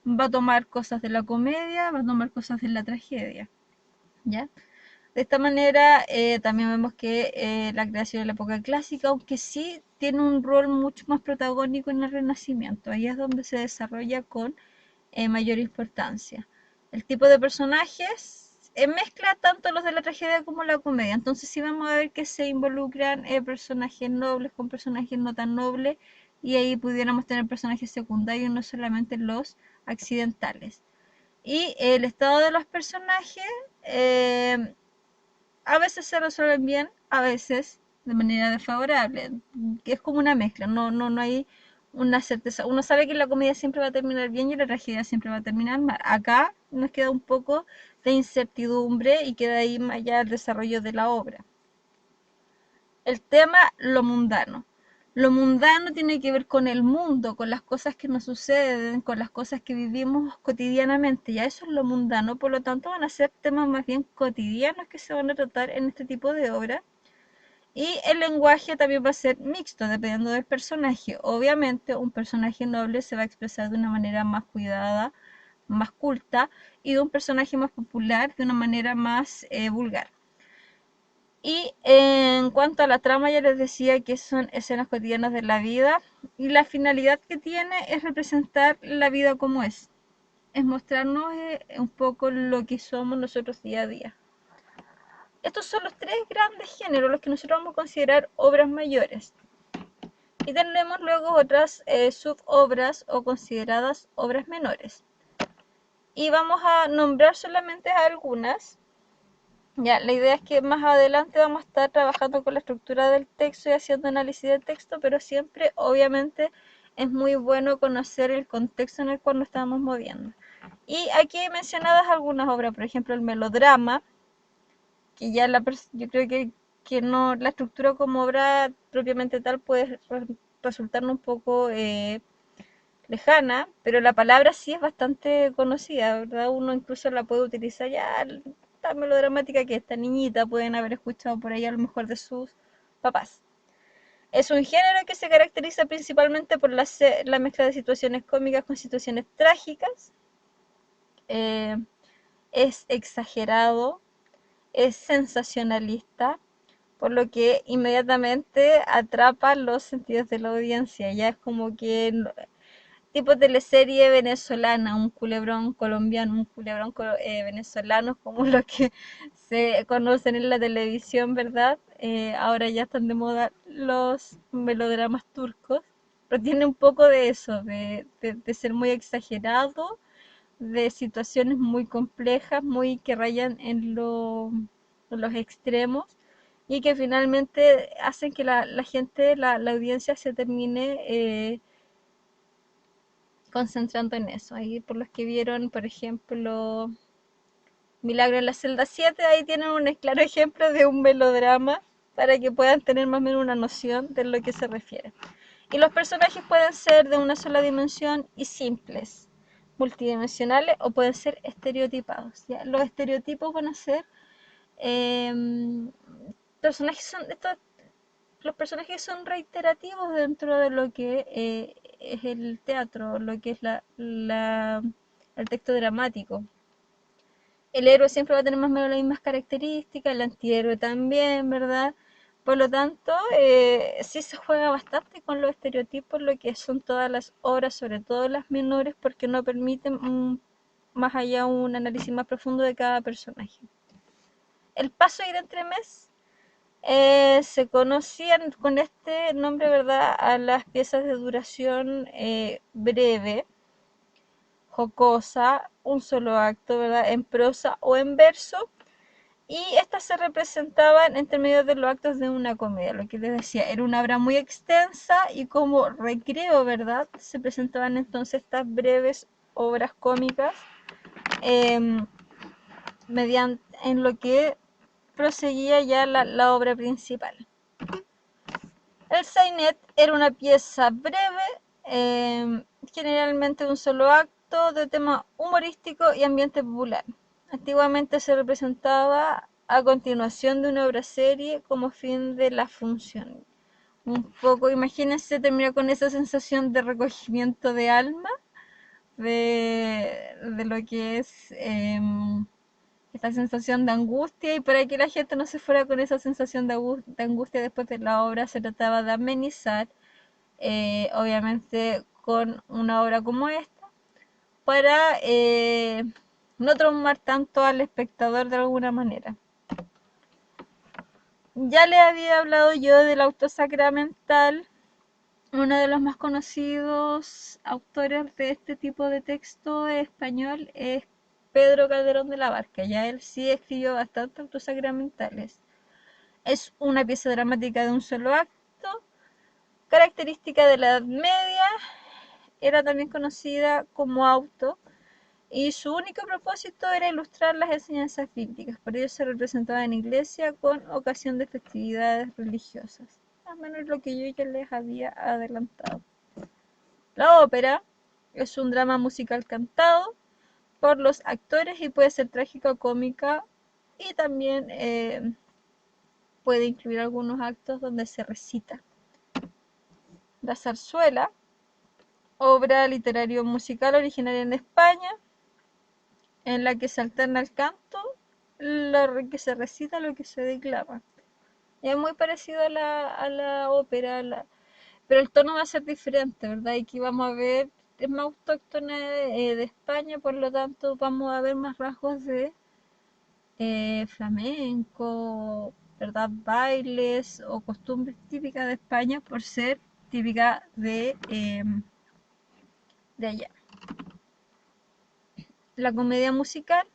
va a tomar cosas de la comedia, va a tomar cosas de la tragedia, ¿ya? De esta manera también vemos que la creación de la época clásica, aunque sí tiene un rol mucho más protagónico en el Renacimiento, ahí es donde se desarrolla con mayor importancia. El tipo de personajes mezcla tanto los de la tragedia como la comedia, entonces sí vamos a ver que se involucran personajes nobles con personajes no tan nobles y ahí pudiéramos tener personajes secundarios, no solamente los accidentales. Y el estado de los personajes a veces se resuelven bien, a veces de manera desfavorable, que es como una mezcla, no hay una certeza. Uno sabe que la comedia siempre va a terminar bien y la tragedia siempre va a terminar mal. Acá nos queda un poco de incertidumbre y queda ahí más allá el desarrollo de la obra. El tema, lo mundano. Lo mundano tiene que ver con el mundo, con las cosas que nos suceden, con las cosas que vivimos cotidianamente. Ya eso es lo mundano, por lo tanto van a ser temas más bien cotidianos que se van a tratar en este tipo de obra. Y el lenguaje también va a ser mixto, dependiendo del personaje. Obviamente, un personaje noble se va a expresar de una manera más cuidada, más culta, y de un personaje más popular de una manera más vulgar. Y en cuanto a la trama, ya les decía que son escenas cotidianas de la vida y la finalidad que tiene es representar la vida como es mostrarnos un poco lo que somos nosotros día a día. Estos son los tres grandes géneros, los que nosotros vamos a considerar obras mayores. Y tendremos luego otras subobras o consideradas obras menores. Y vamos a nombrar solamente algunas. Ya, la idea es que más adelante vamos a estar trabajando con la estructura del texto y haciendo análisis del texto, pero siempre, obviamente, es muy bueno conocer el contexto en el cual nos estamos moviendo. Y aquí he mencionadas algunas obras, por ejemplo, el melodrama, que ya yo creo que no, la estructura como obra propiamente tal puede resultarnos un poco lejana, pero la palabra sí es bastante conocida, ¿verdad? Uno incluso la puede utilizar ya, tan melodramática que esta niñita pueden haber escuchado por ahí a lo mejor de sus papás. Es un género que se caracteriza principalmente por la mezcla de situaciones cómicas con situaciones trágicas. Eh, es exagerado, es sensacionalista, por lo que inmediatamente atrapa los sentidos de la audiencia. Ya es como que tipo teleserie venezolana, un culebrón colombiano, un culebrón venezolano, como los que se conocen en la televisión, ¿verdad? Ahora ya están de moda los melodramas turcos, pero tiene un poco de eso, de ser muy exagerado, de situaciones muy complejas, muy que rayan en los extremos y que finalmente hacen que la gente, la audiencia se termine concentrando en eso. Ahí por los que vieron, por ejemplo, Milagro en la celda 7, ahí tienen un claro ejemplo de un melodrama para que puedan tener más o menos una noción de lo que se refiere. Y los personajes pueden ser de una sola dimensión y simples, multidimensionales o pueden ser estereotipados. ¿Ya? Los estereotipos van a ser eh, personajes son estos, los personajes son reiterativos dentro de lo que es el teatro, lo que es el texto dramático. El héroe siempre va a tener más o menos las mismas características, el antihéroe también, ¿verdad? Por lo tanto, sí se juega bastante con los estereotipos, lo que son todas las obras, sobre todo las menores, porque no permiten más allá un análisis más profundo de cada personaje. El paso ir entre mes se conocían con este nombre, ¿verdad?, a las piezas de duración breve, jocosa, un solo acto, ¿verdad?, en prosa o en verso, y estas se representaban entre medio de los actos de una comedia, lo que les decía, era una obra muy extensa y como recreo, ¿verdad?, se presentaban entonces estas breves obras cómicas eh, mediante, en lo que proseguía ya la obra principal. El sainet era una pieza breve, generalmente un solo acto, de tema humorístico y ambiente popular. Antiguamente se representaba a continuación de una obra serie como fin de la función. Un poco, imagínense terminar con esa sensación de recogimiento de alma, de lo que es esta sensación de angustia, y para que la gente no se fuera con esa sensación de angustia después de la obra, se trataba de amenizar, obviamente con una obra como esta, para no traumar tanto al espectador de alguna manera. Ya le había hablado yo del auto sacramental. Uno de los más conocidos autores de este tipo de texto español es Pedro Calderón de la Barca. Ya él sí escribió bastantes autos sacramentales. Es una pieza dramática de un solo acto, característica de la Edad Media. Era también conocida como auto, y su único propósito era ilustrar las enseñanzas bíblicas. Por ello se representaba en iglesia con ocasión de festividades religiosas. Más o menos lo que yo ya les había adelantado. La ópera es un drama musical cantado por los actores y puede ser trágica o cómica, y también puede incluir algunos actos donde se recita. La zarzuela, obra literario musical originaria en España, en la que se alterna el canto, lo que se recita, lo que se declama. Y es muy parecido a la ópera, pero el tono va a ser diferente, ¿verdad? Y aquí vamos a ver, es más autóctona de España, por lo tanto vamos a ver más rasgos de flamenco, ¿verdad? Bailes o costumbres típicas de España por ser típica de allá. La comedia musical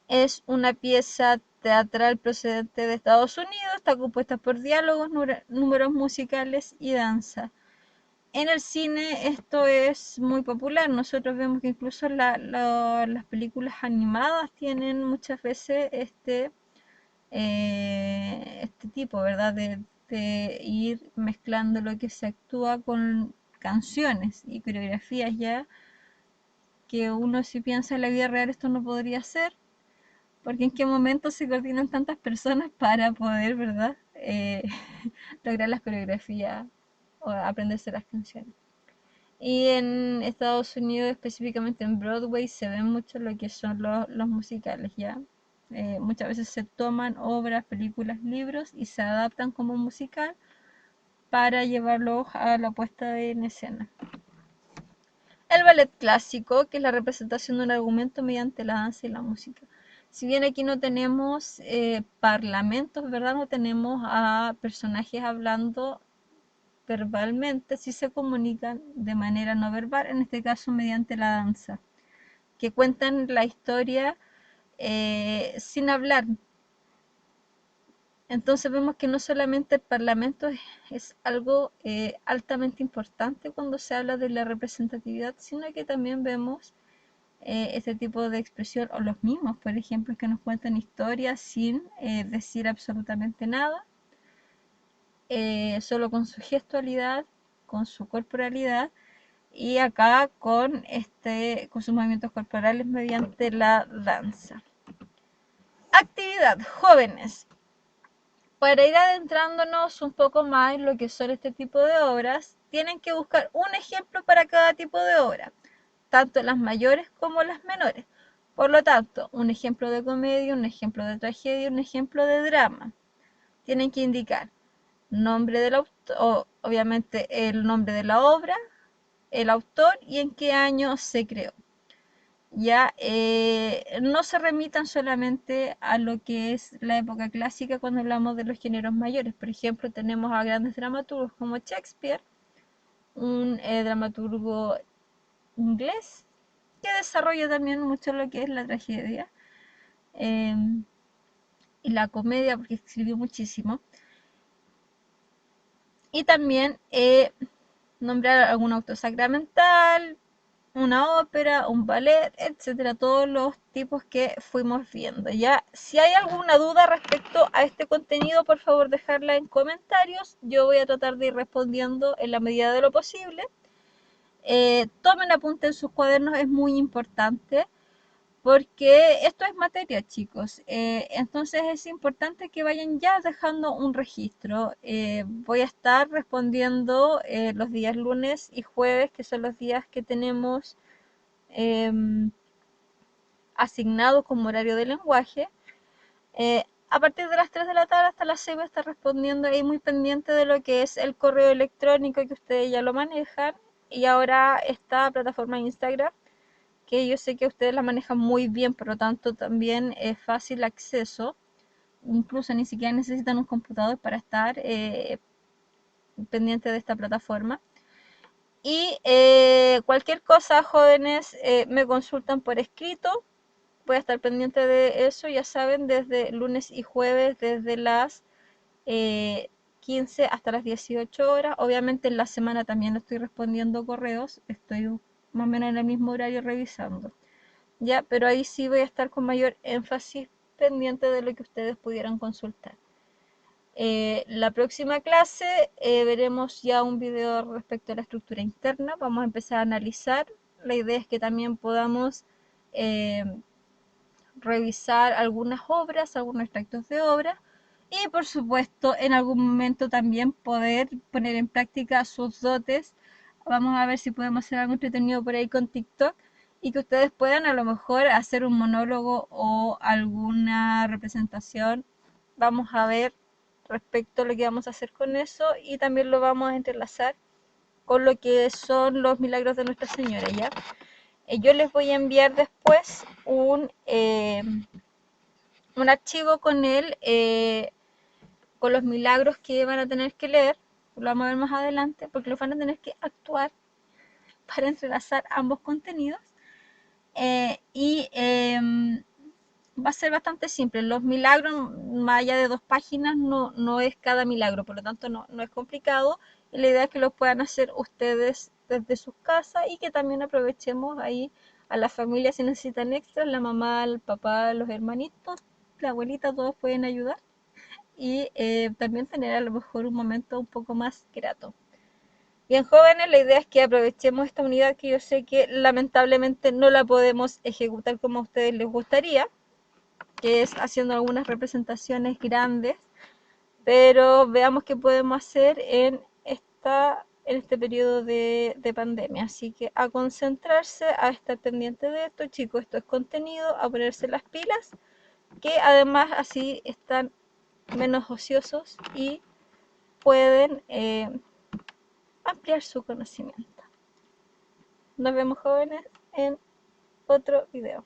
es una pieza teatral procedente de Estados Unidos, está compuesta por diálogos, números musicales y danza. En el cine esto es muy popular. Nosotros vemos que incluso las películas animadas tienen muchas veces este tipo, ¿verdad? De ir mezclando lo que se actúa con canciones y coreografías, ya que uno, si piensa en la vida real, esto no podría ser, porque en qué momento se coordinan tantas personas para poder, ¿verdad? Lograr las coreografías o aprenderse las canciones. Y en Estados Unidos, específicamente en Broadway, se ven mucho lo que son los musicales, ¿ya? Muchas veces se toman obras, películas, libros y se adaptan como musical para llevarlos a la puesta en escena. El ballet clásico, que es la representación de un argumento mediante la danza y la música. Si bien aquí no tenemos parlamentos, ¿verdad? No tenemos a personajes hablando verbalmente, sí se comunican de manera no verbal, en este caso mediante la danza, que cuentan la historia sin hablar. Entonces vemos que no solamente el parlamento es algo altamente importante cuando se habla de la representatividad, sino que también vemos este tipo de expresión, o los mismos, por ejemplo, que nos cuentan historias sin decir absolutamente nada, solo con su gestualidad, con su corporalidad, y acá con sus movimientos corporales mediante la danza. Actividad, jóvenes. Para ir adentrándonos un poco más en lo que son este tipo de obras, tienen que buscar un ejemplo para cada tipo de obra, tanto las mayores como las menores. Por lo tanto, un ejemplo de comedia, un ejemplo de tragedia, un ejemplo de drama. Tienen que indicar nombre del autor, obviamente el nombre de la obra, el autor y en qué año se creó. Ya no se remitan solamente a lo que es la época clásica cuando hablamos de los géneros mayores. Por ejemplo, tenemos a grandes dramaturgos como Shakespeare, un dramaturgo inglés que desarrolla también mucho lo que es la tragedia y la comedia, porque escribió muchísimo. Y también nombrar algún auto sacramental, una ópera, un ballet, etcétera, todos los tipos que fuimos viendo. Ya, si hay alguna duda respecto a este contenido, por favor dejarla en comentarios. Yo voy a tratar de ir respondiendo en la medida de lo posible. Tomen apunte en sus cuadernos, es muy importante, porque esto es materia, chicos. Entonces es importante que vayan ya dejando un registro. Voy a estar respondiendo los días lunes y jueves, que son los días que tenemos asignados como horario de lenguaje. A partir de las 3 de la tarde hasta las 6 voy a estar respondiendo ahí muy pendiente de lo que es el correo electrónico, que ustedes ya lo manejan. Y ahora esta plataforma Instagram, que yo sé que ustedes la manejan muy bien, por lo tanto también es fácil acceso. Incluso ni siquiera necesitan un computador para estar pendiente de esta plataforma. Y cualquier cosa, jóvenes, me consultan por escrito. Voy a estar pendiente de eso, ya saben, desde lunes y jueves, desde las 15 hasta las 18 horas. Obviamente en la semana también estoy respondiendo correos, estoy más o menos en el mismo horario revisando. Ya, pero ahí sí voy a estar con mayor énfasis pendiente de lo que ustedes pudieran consultar. La próxima clase veremos ya un video respecto a la estructura interna. Vamos a empezar a analizar. La idea es que también podamos revisar algunas obras, algunos extractos de obras y por supuesto en algún momento también poder poner en práctica sus dotes. Vamos a ver si podemos hacer algo entretenido por ahí con TikTok y que ustedes puedan a lo mejor hacer un monólogo o alguna representación. Vamos a ver respecto a lo que vamos a hacer con eso y también lo vamos a entrelazar con lo que son los milagros de Nuestra Señora, ¿ya? Yo les voy a enviar después un archivo con con los milagros que van a tener que leer, lo vamos a ver más adelante, porque los van a tener que actuar para entrelazar ambos contenidos. Va a ser bastante simple. Los milagros, más allá de 2 páginas, no es cada milagro, por lo tanto no es complicado. Y la idea es que lo puedan hacer ustedes desde sus casas y que también aprovechemos ahí a la familia si necesitan extras, la mamá, el papá, los hermanitos, la abuelita, todos pueden ayudar. Y también tener a lo mejor un momento un poco más grato. Bien, jóvenes, la idea es que aprovechemos esta unidad que yo sé que lamentablemente no la podemos ejecutar como a ustedes les gustaría, que es haciendo algunas representaciones grandes, pero veamos qué podemos hacer en este periodo de pandemia. Así que a concentrarse, a estar pendiente de esto, chicos, esto es contenido, a ponerse las pilas, que además así están menos ociosos y pueden ampliar su conocimiento. Nos vemos, jóvenes, en otro video.